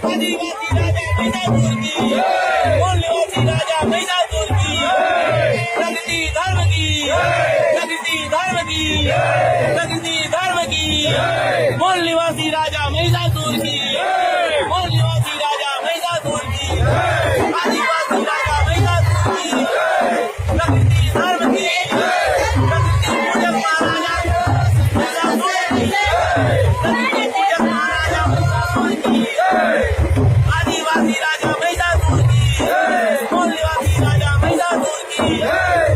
आदिवासी राजा महिषासुर की, मूल्यवासी राजा महिषासुर की, प्रकृति धर्म की, प्रकृति धर्म की, प्रकृति धर्म की, मूल्यवासी राजा महिषासुर की, मूल्यवासी राजा महिषासुर की, आदिवासी राजा महिषासुर की, प्रकृति धर्म की, प्रकृति पूजक महाराजा महिषासुर की, प्रकृति पूजक महाराजा महिषासुर की, आदिवासी राजा महिषासुर की, मूल्यवासी राजा महिषासुर की,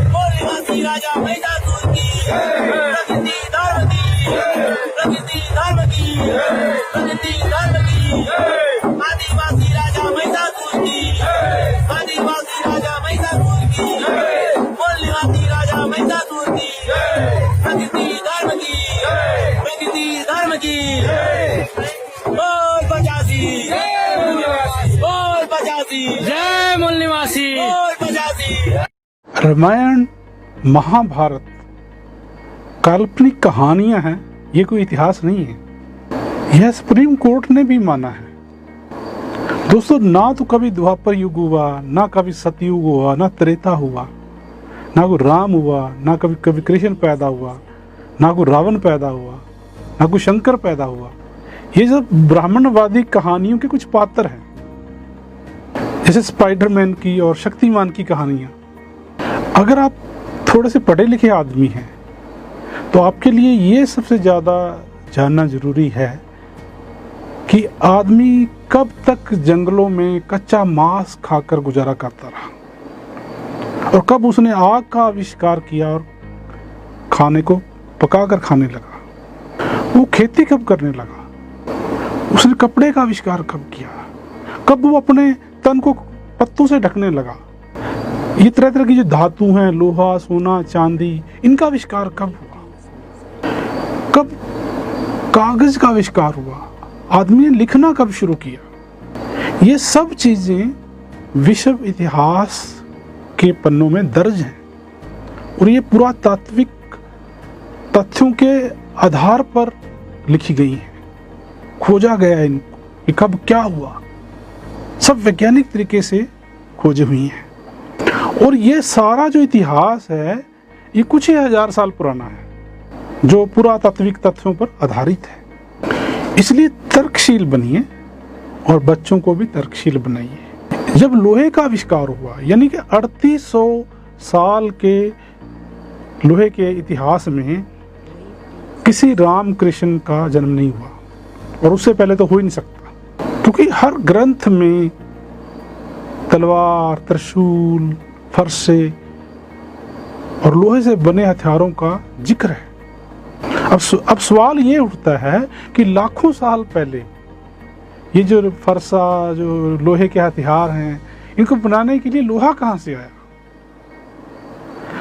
मूल्यवासी राजा महिषासुर की, प्रकृति धर्म की, प्रकृति धर्म की, प्रकृति धर्म की, आदिवासी राजा महिषासुर की, आदिवासी राजा महिषासुर की, मूल्यवासी राजा महिषासुर की, प्रकृति धर्म की, प्रकृति धर्म की, बोल 85, बोल 85, जय मूल निवासी। बोल 85। रामायण महाभारत काल्पनिक कहानियां हैं, ये कोई इतिहास नहीं है। यह सुप्रीम कोर्ट ने भी माना है। दोस्तों, ना तो कभी द्वापर युग हुआ, ना कभी सतयुग हुआ, ना त्रेता हुआ, ना कोई राम हुआ, ना कभी कृष्ण पैदा हुआ, ना कोई रावण पैदा हुआ, ना कोई शंकर पैदा हुआ। ये सब ब्राह्मणवादी कहानियों के कुछ पात्र हैं, जैसे स्पाइडरमैन की और शक्तिमान की कहानियां। अगर आप थोड़े से पढ़े लिखे आदमी हैं तो आपके लिए ये सबसे ज़्यादा जानना जरूरी है कि आदमी कब तक जंगलों में कच्चा मांस खाकर गुजारा करता रहा और कब उसने आग का आविष्कार किया और खाने को पकाकर खाने लगा। वो खेती कब करने लगा, उसने कपड़े का आविष्कार कब किया, कब वो अपने तन को पत्तों से ढकने लगा। ये तरह तरह की जो धातु हैं, लोहा, सोना, चांदी, इनका आविष्कार कब हुआ, कब कागज का आविष्कार हुआ, आदमी ने लिखना कब शुरू किया। ये सब चीजें विश्व इतिहास के पन्नों में दर्ज हैं और ये पुरातात्विक तथ्यों के आधार पर लिखी गई हैं। खोजा गया इनको कि कब क्या हुआ, सब वैज्ञानिक तरीके से खोजे हुई हैं। और ये सारा जो इतिहास है ये कुछ ही हजार साल पुराना है, जो पुरातात्विक तथ्यों पर आधारित है। इसलिए तर्कशील बनिए और बच्चों को भी तर्कशील बनाइए। जब लोहे का आविष्कार हुआ, यानी कि 3800 साल के लोहे के इतिहास में किसी राम कृष्ण का जन्म नहीं हुआ और उससे पहले तो हो ही नहीं सकता, क्योंकि हर ग्रंथ में तलवार, त्रिशूल, फरसे और लोहे से बने हथियारों का जिक्र है। अब सवाल ये उठता है कि लाखों साल पहले ये जो फरसा, जो लोहे के हथियार हैं, इनको बनाने के लिए लोहा कहाँ से आया।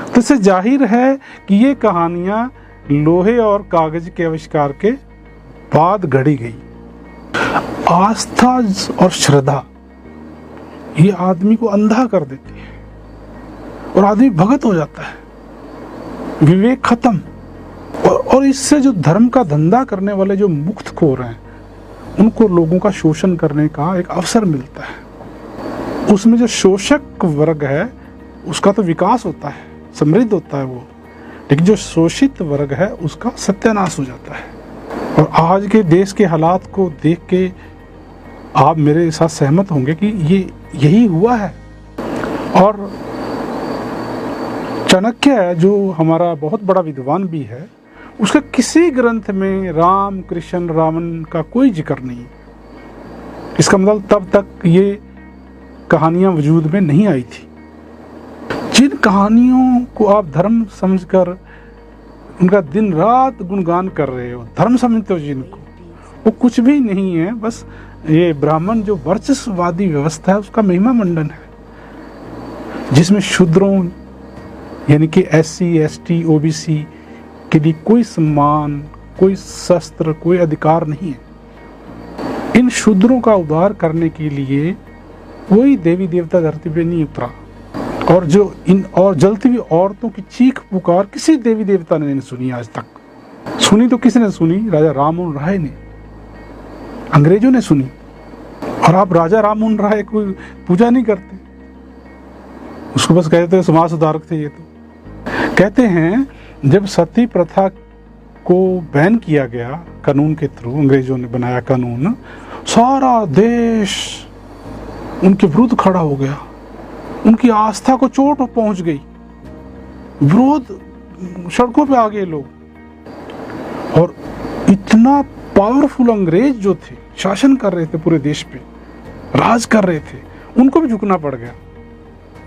तो इससे जाहिर है कि ये कहानियां लोहे और कागज के आविष्कार के बाद घड़ी गई। आस्था और श्रद्धा ये आदमी को अंधा कर देती है और आदमी भगत हो जाता है, विवेक खत्म। और इससे जो धर्म का धंधा करने वाले जो मुक्तखोर हैं, उनको लोगों का शोषण करने का एक अवसर मिलता है। उसमें जो शोषक वर्ग है उसका तो विकास होता है, समृद्ध होता है वो, लेकिन जो शोषित वर्ग है उसका सत्यानाश हो जाता है। और आज के देश के हालात को देख के आप मेरे साथ सहमत होंगे कि ये यही हुआ है। और चाणक्य, जो हमारा बहुत बड़ा विद्वान भी है, उसका किसी ग्रंथ में राम, कृष्ण, रावण का कोई जिक्र नहीं। इसका मतलब तब तक ये कहानियां वजूद में नहीं आई थी। जिन कहानियों को आप धर्म समझकर उनका दिन रात गुणगान कर रहे हो, धर्म समझते हो जिनको, वो कुछ भी नहीं है, बस ये ब्राह्मण जो वर्चस्ववादी व्यवस्था है उसका महिमा मंडन है, जिसमें शूद्रों यानी कि SC, ST, OBC के लिए कोई सम्मान, कोई शस्त्र, कोई अधिकार नहीं है। इन शूद्रों का उद्धार करने के लिए कोई देवी देवता धरती पे नहीं उतरा, और जो इन और जलती हुई औरतों की चीख पुकार किसी देवी देवता ने नहीं सुनी आज तक। सुनी तो किसने सुनी? राजा राम मोहन राय ने, अंग्रेजों ने सुनी। और आप राजा राम मोहन राय कोई पूजा नहीं करते, उसको बस कहते हैं समाज सुधारक थे ये। तो कहते हैं जब सती प्रथा को बैन किया गया कानून के थ्रू, अंग्रेजों ने बनाया कानून, सारा देश उनके विरुद्ध खड़ा हो गया, उनकी आस्था को चोट पहुंच गई, विरोध सड़कों पे आ गए लोग। और इतना पावरफुल अंग्रेज जो थे, शासन कर रहे थे पूरे देश पे, राज कर रहे थे, उनको भी झुकना पड़ गया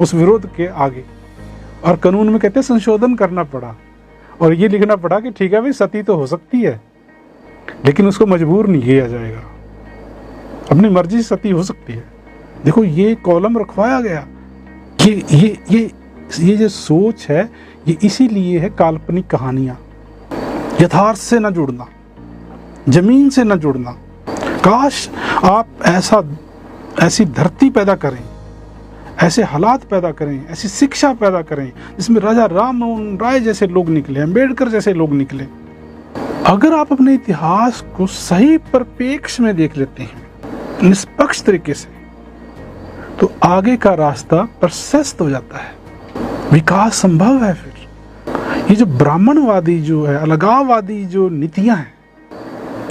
उस विरोध के आगे। और कानून में कहते संशोधन करना पड़ा और ये लिखना पड़ा कि ठीक है भाई सती तो हो सकती है लेकिन उसको मजबूर नहीं किया जाएगा, अपनी मर्जी से सती हो सकती है। देखो ये कॉलम रखवाया गया। ये जो सोच है ये इसीलिए है काल्पनिक कहानियां, यथार्थ से न जुड़ना, जमीन से न जुड़ना। काश आप ऐसी धरती पैदा करें, ऐसे हालात पैदा करें, ऐसी शिक्षा पैदा करें जिसमें राजा राम मोहन राय जैसे लोग निकले, अम्बेडकर जैसे लोग निकले। अगर आप अपने इतिहास को सही परिप्रेक्ष्य में देख लेते हैं, निष्पक्ष तरीके से, तो आगे का रास्ता प्रशस्त हो जाता है, विकास संभव है। फिर ये जो ब्राह्मणवादी जो है, अलगाववादी जो नीतियां हैं,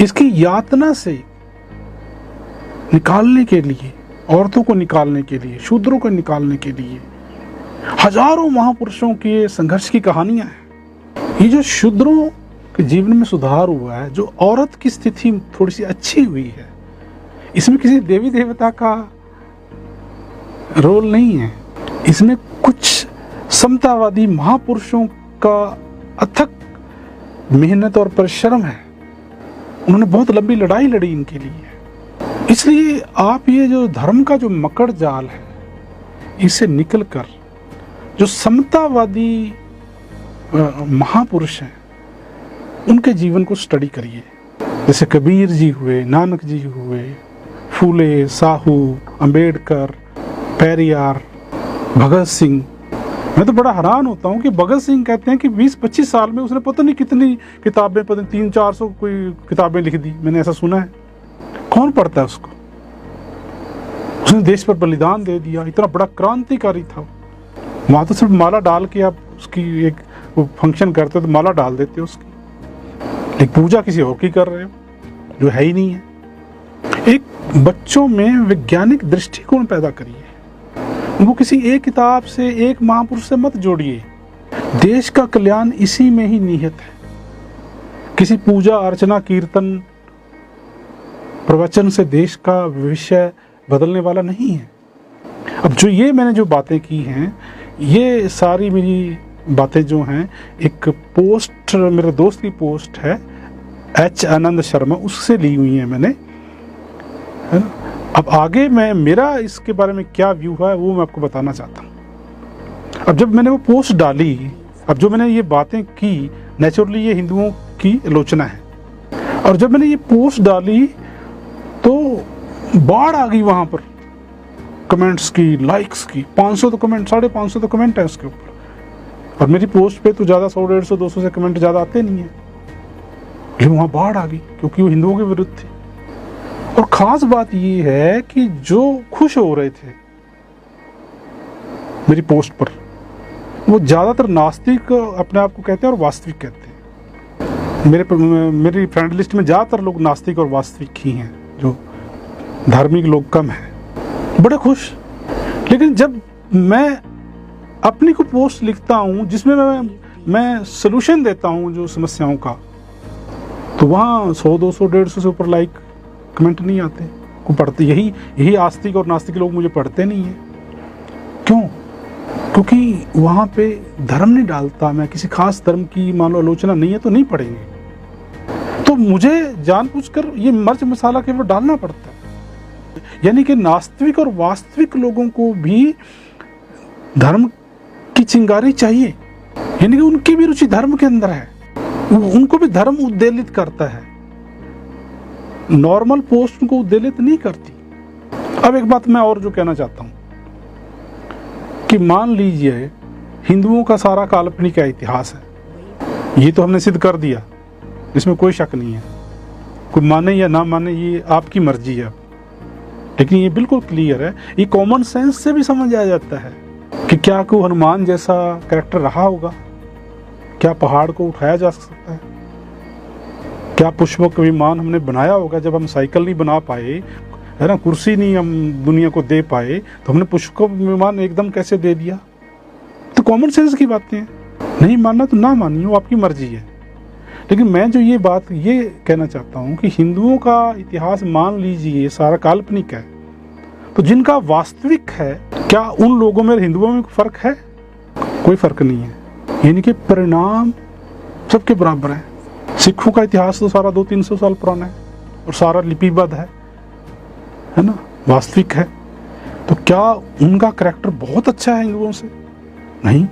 इसकी यातना से निकालने के लिए, औरतों को निकालने के लिए, शूद्रों को निकालने के लिए हजारों महापुरुषों के संघर्ष की कहानियां हैं। ये जो शूद्रों के जीवन में सुधार हुआ है, जो औरत की स्थिति थोड़ी सी अच्छी हुई है, इसमें किसी देवी देवता का रोल नहीं है, इसमें कुछ समतावादी महापुरुषों का अथक मेहनत और परिश्रम है। उन्होंने बहुत लंबी लड़ाई लड़ी इनके लिए। इसलिए आप ये जो धर्म का जो मकड़ जाल है, इससे निकलकर जो समतावादी महापुरुष हैं उनके जीवन को स्टडी करिए। जैसे कबीर जी हुए, नानक जी हुए, फूले, साहू, अंबेडकर, पेरियार, भगत सिंह। मैं तो बड़ा हैरान होता हूँ कि भगत सिंह कहते हैं कि 20-25 साल में उसने पता नहीं कितनी किताबें, पता नहीं 300-400 कोई किताबें लिख दी, मैंने ऐसा सुना है। कौन पढ़ता है उसको? उसने देश पर बलिदान दे दिया, इतना बड़ा क्रांतिकारी था। वहां तो सिर्फ माला डाल के आप उसकी एक वो फंक्शन करते हो तो माला डाल देते हो उसकी, लेकिन पूजा किसी और की कर रहे हो जो है ही नहीं है। एक बच्चों में वैज्ञानिक दृष्टिकोण पैदा करिए, उनको किसी एक किताब से, एक महापुरुष से मत जोड़िए। देश का कल्याण इसी में ही निहित है। किसी पूजा अर्चना, कीर्तन, प्रवचन से देश का भविष्य बदलने वाला नहीं है। अब जो ये मैंने जो बातें की हैं, ये सारी मेरी बातें जो हैं, एक पोस्ट, मेरे दोस्त की पोस्ट है एच आनंद शर्मा, उससे ली हुई है मैंने, है ना। अब आगे मेरा इसके बारे में क्या व्यू है वो मैं आपको बताना चाहता हूँ। अब जब मैंने वो पोस्ट डाली, अब जो मैंने ये बातें की, नेचुरली ये हिंदुओं की आलोचना है, और जब मैंने ये पोस्ट डाली तो बाढ़ आ गई वहां पर कमेंट्स की, लाइक्स की। 500 तो कमेंट, 550 तो कमेंट है उसके ऊपर, और मेरी पोस्ट पे तो ज़्यादा 100, 150, 200 से कमेंट ज़्यादा आते नहीं है, लेकिन वहाँ बाढ़ आ गई क्योंकि वो हिंदुओं के विरुद्ध थी। और ख़ास बात ये है कि जो खुश हो रहे थे मेरी पोस्ट पर, वो ज़्यादातर नास्तिक अपने आप को कहते हैं और वास्तविक कहते हैं। मेरी फ्रेंड लिस्ट में ज़्यादातर लोग नास्तिक और वास्तविक ही हैं, जो धार्मिक लोग कम हैं, बड़े खुश। लेकिन जब मैं अपनी को पोस्ट लिखता हूँ जिसमें मैं सलूशन देता हूँ जो समस्याओं का, तो वहाँ 100, 200, 150 से ऊपर लाइक कमेंट नहीं आते, को पढ़ते। यही आस्तिक और नास्तिक लोग मुझे पढ़ते नहीं है। क्यों? क्योंकि वहाँ पे धर्म नहीं डालता मैं, किसी खास धर्म की मान लो आलोचना नहीं है तो नहीं पढ़ेंगे। तो मुझे जानबूझकर ये मिर्च मसाला केवल डालना पड़ता है। यानी कि नास्तिक और वास्तविक लोगों को भी धर्म की चिंगारी चाहिए, यानी कि उनकी भी रुचि धर्म के अंदर है, उनको भी धर्म उद्वेलित करता है। नॉर्मल पोस्ट उनको उद्वेलित नहीं करती। अब एक बात मैं और जो कहना चाहता हूं कि मान लीजिए हिंदुओं का सारा काल्पनिक का इतिहास है, ये तो हमने सिद्ध कर दिया, इसमें कोई शक नहीं है। कोई माने या ना माने ये आपकी मर्जी है लेकिन ये बिल्कुल क्लियर है, ये कॉमन सेंस से भी समझ आ जाता है कि क्या कोई हनुमान जैसा कैरेक्टर रहा होगा, क्या पहाड़ को उठाया जा सकता है, क्या पुष्पक विमान हमने बनाया होगा जब हम साइकिल नहीं बना पाए, है ना, कुर्सी नहीं हम दुनिया को दे पाए, तो हमने पुष्पक विमान एकदम कैसे दे दिया। तो कॉमन सेंस की बातें हैं, नहीं मानना तो ना मानिए, वो आपकी मर्जी है। लेकिन मैं जो ये बात ये कहना चाहता हूँ कि हिंदुओं का इतिहास मान लीजिए सारा काल्पनिक है, तो जिनका वास्तविक है, क्या उन लोगों में हिंदुओं में फर्क है? कोई फर्क नहीं है, यानी कि परिणाम सबके बराबर है। सिखों का इतिहास तो सारा 200-300 साल पुराना है और सारा लिपिबद्ध है ना, वास्तविक है। तो क्या उनका करैक्टर बहुत अच्छा है हिंदुओं से? नहीं,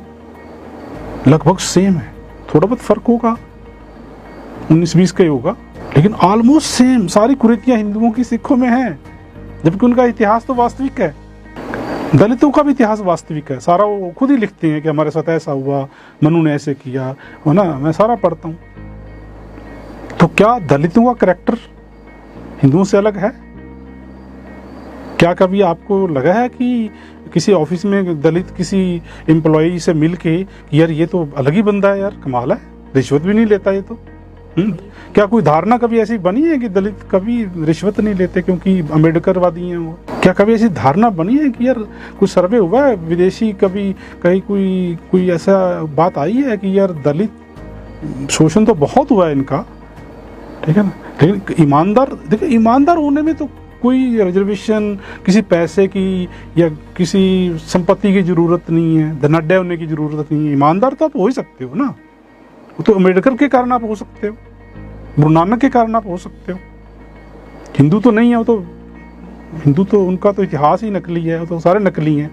लगभग सेम है, थोड़ा बहुत फर्क होगा, 19-20 का ही होगा, लेकिन ऑलमोस्ट सेम। सारी कुरीतियां हिंदुओं की सिखों में हैं, जबकि उनका इतिहास तो वास्तविक है। दलितों का भी इतिहास वास्तविक है, सारा वो खुद ही लिखते हैं कि हमारे साथ ऐसा हुआ, मनु ने ऐसे किया, है ना, मैं सारा पढ़ता हूँ। तो क्या दलितों का करैक्टर हिंदुओं से अलग है? क्या कभी आपको लगा है कि किसी ऑफिस में दलित किसी एम्प्लॉय से मिल के यार ये तो अलग ही बंदा है, यार कमाल है, रिश्वत भी नहीं लेता ये तो? क्या कोई धारणा कभी ऐसी बनी है कि दलित कभी रिश्वत नहीं लेते क्योंकि अम्बेडकरवादी हैं वो? क्या कभी ऐसी धारणा बनी है कि यार कुछ सर्वे हुआ है विदेशी, कभी कहीं कोई ऐसा बात आई है कि यार दलित शोषण तो बहुत हुआ है इनका, ठीक है ना, लेकिन ईमानदार, देखिए ईमानदार होने में तो कोई रिजर्वेशन, किसी पैसे की या किसी संपत्ति की जरूरत नहीं है, धनाढ्य होने की जरूरत नहीं है। ईमानदार तो आप हो ही सकते हो ना, वो तो अम्बेडकर के कारण आप हो सकते हो, गुरु नानक के कारण आप हो सकते हो। हिंदू तो नहीं है वो तो, हिंदू तो उनका तो इतिहास ही नकली है, वो तो सारे नकली हैं।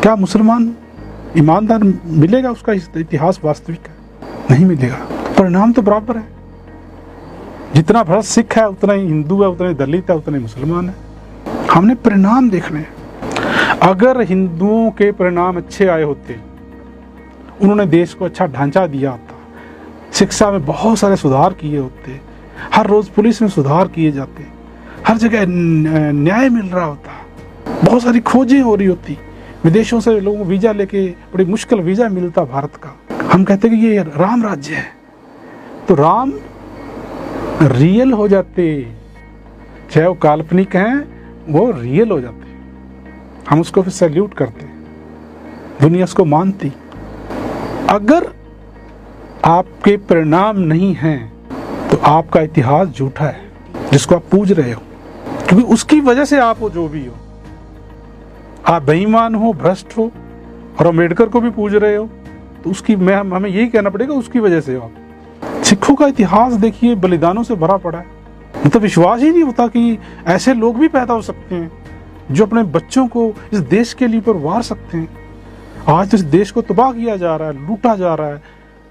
क्या मुसलमान ईमानदार मिलेगा उसका इतिहास वास्तविक है? नहीं मिलेगा। परिणाम तो बराबर है, जितना भरत सिख है उतना ही हिंदू है, उतना ही दलित है, उतना ही मुसलमान है। हमने परिणाम देखने हैं। अगर हिंदुओं के परिणाम अच्छे आए होते, उन्होंने देश को अच्छा ढांचा दिया होता, शिक्षा में बहुत सारे सुधार किए होते, हर रोज पुलिस में सुधार किए जाते, हर जगह न्याय मिल रहा होता, बहुत सारी खोजें हो रही होती, विदेशों से लोगों को वीजा लेके बड़ी मुश्किल वीजा मिलता भारत का। हम कहते कि ये राम राज्य है, तो राम रियल हो जाते, चाहे वो काल्पनिक हैं वो रियल हो जाते, हम उसको फिर सैल्यूट करते, दुनिया उसको मानती। अगर आपके परिणाम नहीं हैं तो आपका इतिहास झूठा है जिसको आप पूज रहे हो, क्योंकि उसकी वजह से आप हो जो भी हो, आप बेईमान हो, भ्रष्ट हो और अम्बेडकर को भी पूज रहे हो, तो उसकी हमें यही कहना पड़ेगा उसकी वजह से हो आप। सिखों का इतिहास देखिए बलिदानों से भरा पड़ा है, मतलब विश्वास ही नहीं होता कि ऐसे लोग भी पैदा हो सकते हैं जो अपने बच्चों को इस देश के लिए पर वार सकते हैं। आज इस देश को तबाह किया जा रहा है, लूटा जा रहा है,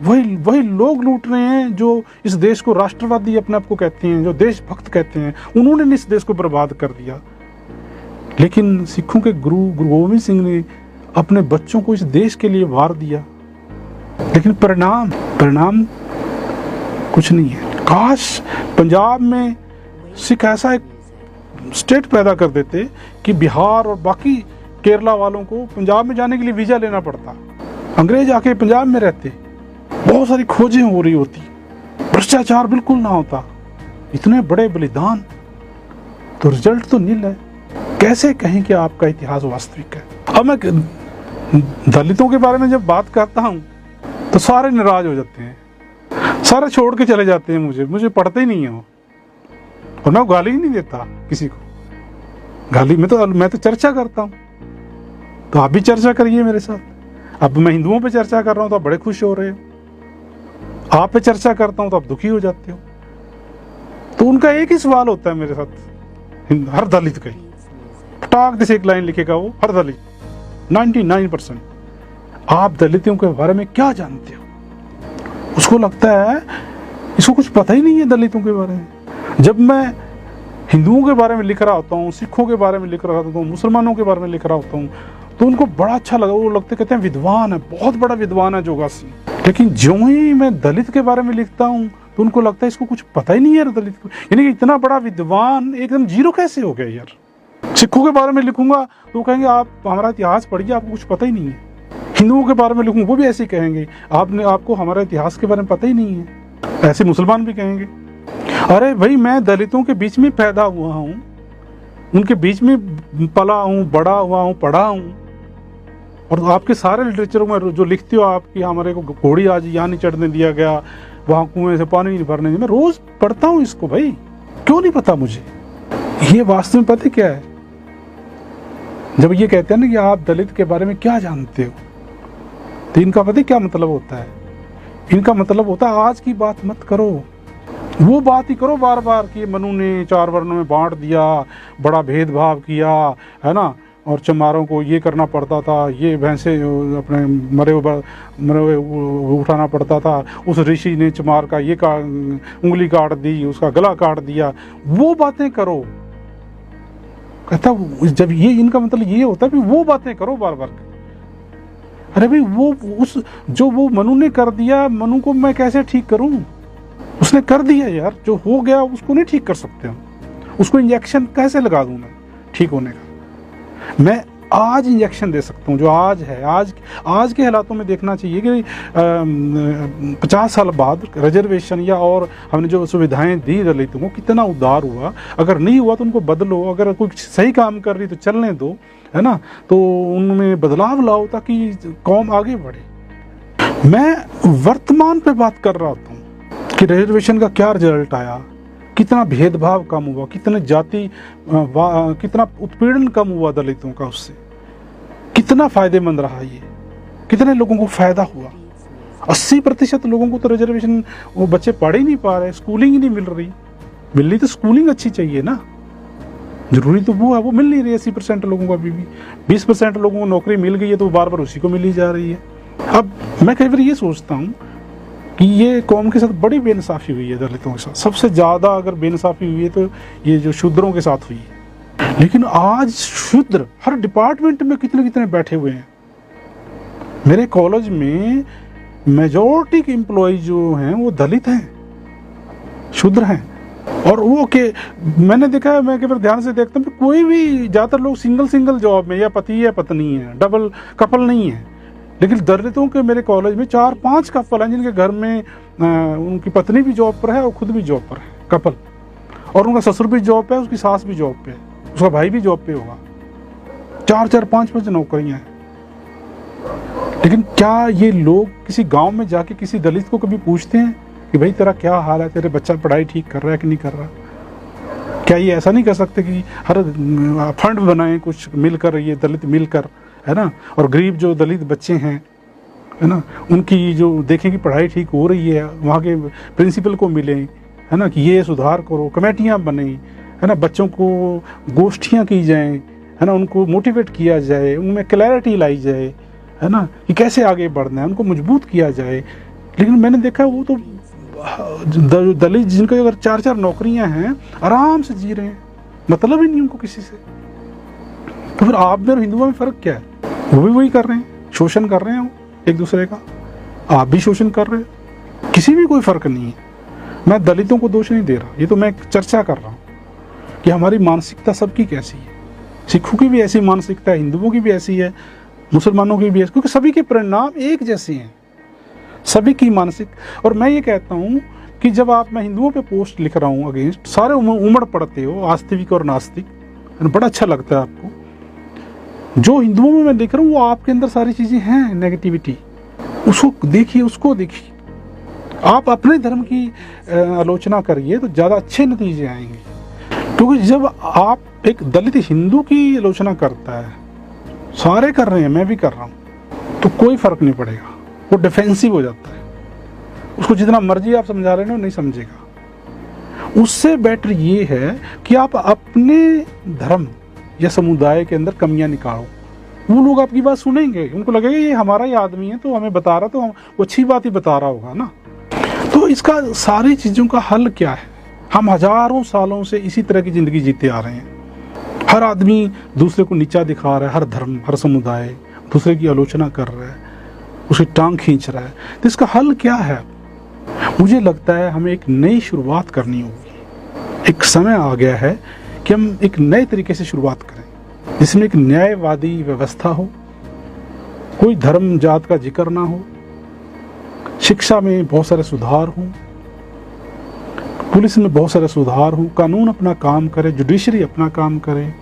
वही लोग लूट रहे हैं जो इस देश को राष्ट्रवादी अपने आप को कहते हैं, जो देशभक्त कहते हैं, उन्होंने इस देश को बर्बाद कर दिया। लेकिन सिखों के गुरु गोविंद सिंह ने अपने बच्चों को इस देश के लिए वार दिया, लेकिन परिणाम कुछ नहीं है। काश पंजाब में सिख ऐसा एक स्टेट पैदा कर देते कि बिहार और बाकी केरला वालों को पंजाब में जाने के लिए वीजा लेना पड़ता, अंग्रेज आके पंजाब में रहते, बहुत सारी खोजें हो रही होती, भ्रष्टाचार बिल्कुल ना होता, इतने बड़े बलिदान, तो रिजल्ट तो नील है। कैसे कहें कि आपका इतिहास वास्तविक है? अब मैं दलितों के बारे में जब बात करता हूं तो सारे नाराज हो जाते हैं, सारे छोड़ के चले जाते हैं, मुझे पढ़ते ही नहीं है वो, और मैं गाली ही नहीं देता किसी को। गाली मैं तो चर्चा करता हूँ, तो आप भी चर्चा करिए मेरे साथ। अब मैं हिंदुओं पे चर्चा कर रहा हूँ तो आप बड़े खुश हो रहे हो, आप पे चर्चा करता हूँ तो आप दुखी हो जाते हो। तो उनका एक ही सवाल होता है मेरे साथ, हर दलित का ही, फटाक से एक लाइन लिखेगा वो, हर दलित 99%, आप दलितों के बारे में क्या जानते हो? उसको लगता है इसको कुछ पता ही नहीं है दलितों के बारे में। जब मैं हिंदुओं के बारे में लिख रहा होता हूँ, सिखों के बारे में लिख रहा होता हूँ, मुसलमानों के बारे में लिख रहा होता हूँ, तो उनको बड़ा अच्छा लगा, वो लगते कहते हैं विद्वान है, बहुत बड़ा विद्वान है जोगा सिंह। लेकिन जो ही मैं दलित के बारे में लिखता हूँ तो उनको लगता है इसको कुछ पता ही नहीं है दलित को, यानी कि इतना बड़ा विद्वान एकदम जीरो कैसे हो गया यार। सिखों के बारे में लिखूंगा तो कहेंगे आप हमारा इतिहास पढ़िए, आपको कुछ पता ही नहीं है। हिंदुओं के बारे में लिखूंगा वो भी ऐसे ही कहेंगे, आपको हमारा इतिहास के बारे में पता ही नहीं है। ऐसे मुसलमान भी कहेंगे। अरे भाई, मैं दलितों के बीच में पैदा हुआ हूँ, उनके बीच में पला हूँ, बड़ा हुआ हूँ, पढ़ा हूँ। और आपके सारे लिटरेचरों में जो लिखते हो आप कि हमारे को घोड़ी आज यहाँ नहीं चढ़ने दिया गया, वहाँ कुएं से पानी नहीं भरने दिया, मैं रोज पढ़ता हूँ इसको। भाई क्यों नहीं पता मुझे? ये वास्तव में पता क्या है? जब ये कहते हैं ना कि आप दलित के बारे में क्या जानते हो, तो इनका पता क्या मतलब होता है? इनका मतलब होता है आज की बात मत करो, वो बात ही करो बार बार कि मनु ने 4 वर्णों में बांट दिया, बड़ा भेदभाव किया, है ना, और चमारों को ये करना पड़ता था, ये भैंसे अपने मरे हुए उठाना पड़ता था, उस ऋषि ने चमार का ये उंगली काट दी, उसका गला काट दिया, वो बातें करो। कहता जब ये इनका मतलब ये होता है कि वो बातें करो बार बार। अरे भाई, वो मनु ने कर दिया, मनु को मैं कैसे ठीक करूं? उसने कर दिया यार, जो हो गया उसको नहीं ठीक कर सकते हम। उसको इंजेक्शन कैसे लगा दूं मैं ठीक होने का? मैं आज इंजेक्शन दे सकता हूं जो आज है। आज के हालातों में देखना चाहिए कि 50 साल बाद रिजर्वेशन या और हमने जो सुविधाएं दी दलितों को कितना उदार हुआ। अगर नहीं हुआ तो उनको बदलो, अगर कोई सही काम कर रही तो चलने दो, है ना, तो उनमें बदलाव लाओ ताकि कौम आगे बढ़े। मैं वर्तमान पे बात कर रहा हूँ कि रिजर्वेशन का क्या रिजल्ट आया, कितना भेदभाव कम हुआ, कितना उत्पीड़न कम हुआ दलितों का, उससे कितना फायदेमंद रहा ये, कितने लोगों को फायदा हुआ। 80% लोगों को तो रिजर्वेशन, वो बच्चे पढ़ ही नहीं पा रहे, स्कूलिंग ही नहीं मिल रही तो स्कूलिंग अच्छी चाहिए ना, जरूरी तो वो है, वो मिल नहीं रही। 80% लोगों को अभी भी 20% लोगों को नौकरी मिल गई है तो बार बार उसी को मिली जा रही है। अब मैं कई बार ये सोचता हूँ कि ये कौम के साथ बड़ी बेइंसाफी हुई है, दलितों के साथ सबसे ज़्यादा अगर बेइंसाफी हुई है तो ये जो शूद्रों के साथ हुई है। लेकिन आज शूद्र हर डिपार्टमेंट में कितने बैठे हुए हैं। मेरे कॉलेज में मेजॉरिटी के एम्प्लॉय जो हैं वो दलित हैं, शूद्र हैं। और वो के मैंने देखा है, मैं कई बार ध्यान से देखता हूँ, कोई भी ज़्यादातर लोग सिंगल जॉब में या पति या पत्नी है, डबल कपल नहीं है। लेकिन दलितों के मेरे कॉलेज में 4-5 कपल हैं जिनके घर में उनकी पत्नी भी जॉब पर है और खुद भी जॉब पर है, कपल, और उनका ससुर भी जॉब पे है, उसकी सास भी जॉब पे है, उसका भाई भी जॉब पे होगा। 4-4, 5-5 नौकरियां हैं। लेकिन क्या ये लोग किसी गांव में जाके किसी दलित को कभी पूछते हैं कि भाई तेरा क्या हाल है, तेरे बच्चा पढ़ाई ठीक कर रहा है कि नहीं कर रहा? क्या ये ऐसा नहीं कर सकते कि हर फंड बनाएं कुछ मिलकर, ये दलित मिलकर, है ना, और गरीब जो दलित बच्चे हैं, है ना, उनकी जो देखें कि पढ़ाई ठीक हो रही है, वहाँ के प्रिंसिपल को मिलें, है ना, कि ये सुधार करो, कमेटियाँ बने, है ना, बच्चों को गोष्ठियाँ की जाएं, है ना, उनको मोटिवेट किया जाए, उनमें क्लैरिटी लाई जाए, है ना, कि कैसे आगे बढ़ना है, उनको मजबूत किया जाए। लेकिन मैंने देखा वो तो दलित जिनके अगर 4-4 नौकरियां हैं आराम से जी रहे हैं, मतलब ही नहीं उनको किसी से। तो फिर आप में और हिंदुओं में फर्क क्या है? वो भी वही कर रहे हैं, शोषण कर रहे हैं एक दूसरे का, आप भी शोषण कर रहे हैं, किसी भी कोई फर्क नहीं है। मैं दलितों को दोष नहीं दे रहा, ये तो मैं चर्चा कर रहा हूँ कि हमारी मानसिकता सबकी कैसी है। सिखों की भी ऐसी मानसिकता है, हिंदुओं की भी ऐसी है, मुसलमानों की भी ऐसी, क्योंकि सभी के परिणाम एक जैसे हैं, सभी की मानसिक। और मैं ये कहता हूँ कि जब मैं हिंदुओं पे पोस्ट लिख रहा हूँ अगेंस्ट, सारे उमड़ पड़ते हो, आस्तिक और नास्तिक, बड़ा अच्छा लगता है आपको। जो हिंदुओं में मैं देख रहा हूँ वो आपके अंदर सारी चीजें हैं, नेगेटिविटी, उसको देखिए, उसको देखिए। आप अपने धर्म की आलोचना करिए तो ज़्यादा अच्छे नतीजे आएंगे। क्योंकि जब आप एक दलित हिंदू की आलोचना करता है, सारे कर रहे हैं, मैं भी कर रहा हूँ, तो कोई फर्क नहीं पड़ेगा, वो डिफेंसिव हो जाता है। उसको जितना मर्जी आप समझा रहे हो नहीं समझेगा। उससे बेटर ये है कि आप अपने धर्म या समुदाय के अंदर कमियां निकालो, वो लोग आपकी बात सुनेंगे, उनको लगेगा ये हमारा ही आदमी है तो हमें बता रहा, तो वो अच्छी बात ही बता रहा होगा ना। तो इसका सारी चीज़ों का हल क्या है? हम हजारों सालों से इसी तरह की ज़िंदगी जीते आ रहे हैं। हर आदमी दूसरे को नीचा दिखा रहा है, हर धर्म, हर समुदाय दूसरे की आलोचना कर रहा है, उसकी टांग खींच रहा है। तो इसका हल क्या है? मुझे लगता है हमें एक नई शुरुआत करनी होगी। एक समय आ गया है कि हम एक नए तरीके से शुरुआत करें जिसमें एक न्यायवादी व्यवस्था हो, कोई धर्म जात का जिक्र ना हो, शिक्षा में बहुत सारे सुधार हों, पुलिस में बहुत सारे सुधार हों, कानून अपना काम करे, जुडिशरी अपना काम करे।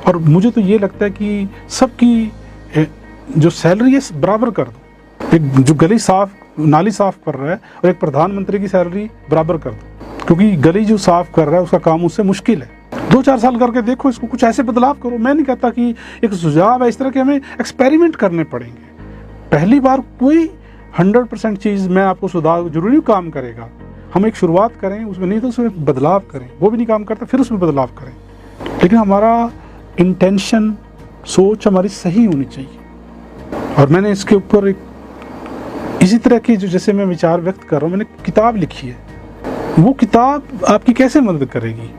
और मुझे तो ये लगता है कि सबकी जो सैलरी है बराबर कर दो। एक जो गली साफ नाली साफ कर रहा है और एक प्रधानमंत्री की सैलरी बराबर कर दो, क्योंकि गली जो साफ कर रहा है उसका काम उससे मुश्किल है। 2-4 साल करके देखो, इसको कुछ ऐसे बदलाव करो। मैं नहीं कहता कि एक सुझाव है, इस तरह के हमें एक्सपेरिमेंट करने पड़ेंगे। पहली बार कोई 100% चीज़ मैं आपको सुधार जरूरी काम करेगा। हम एक शुरुआत करें उसमें, नहीं तो उसमें बदलाव करें, वो भी नहीं काम करता फिर उसमें बदलाव करें। लेकिन हमारा इंटेंशन, सोच हमारी सही होनी चाहिए। और मैंने इसके ऊपर एक इसी तरह की जो जैसे मैं विचार व्यक्त कर रहा हूँ, मैंने किताब लिखी है। वो किताब आपकी कैसे मदद करेगी?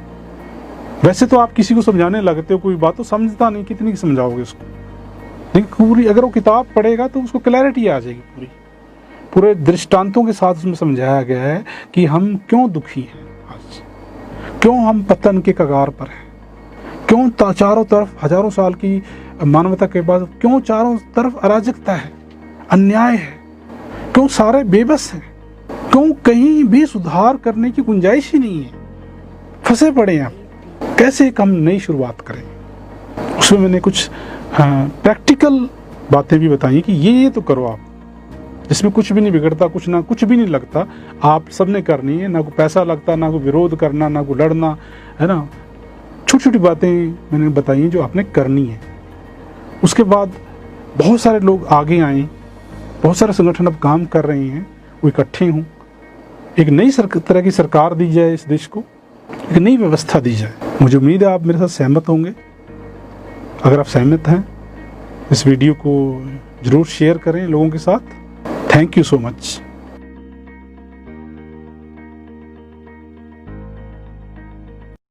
वैसे तो आप किसी को समझाने लगते हो कोई बात तो समझता नहीं, कितनी समझाओगे उसको, लेकिन पूरी अगर वो किताब पढ़ेगा तो उसको क्लैरिटी आ जाएगी। पूरे दृष्टांतों के साथ उसमें समझाया गया है कि हम क्यों दुखी हैं आज, क्यों हम पतन के कगार पर हैं, क्यों चारों तरफ हजारों साल की मानवता के बाद क्यों चारों तरफ अराजकता है, अन्याय है, क्यों सारे बेबस हैं, क्यों कहीं भी सुधार करने की गुंजाइश ही नहीं है, फंसे पड़े हैं। कैसे एक हम नई शुरुआत करें? उसमें मैंने कुछ प्रैक्टिकल बातें भी बताई कि ये तो करो आप, जिसमें कुछ भी नहीं बिगड़ता, कुछ भी नहीं लगता, आप सबने करनी है, ना कोई पैसा लगता, ना कोई विरोध करना, ना कोई लड़ना, है ना। छोटी छोटी बातें मैंने बताई हैं जो आपने करनी है। उसके बाद बहुत सारे लोग आगे आए, बहुत सारे संगठन अब काम कर रहे हैं, वो इकट्ठे हों, एक नई तरह की सरकार दी जाए, इस देश को एक नई व्यवस्था दी जाए। मुझे उम्मीद है आप मेरे साथ सहमत होंगे। अगर आप सहमत हैं, इस वीडियो को जरूर शेयर करें लोगों के साथ। Thank you so much.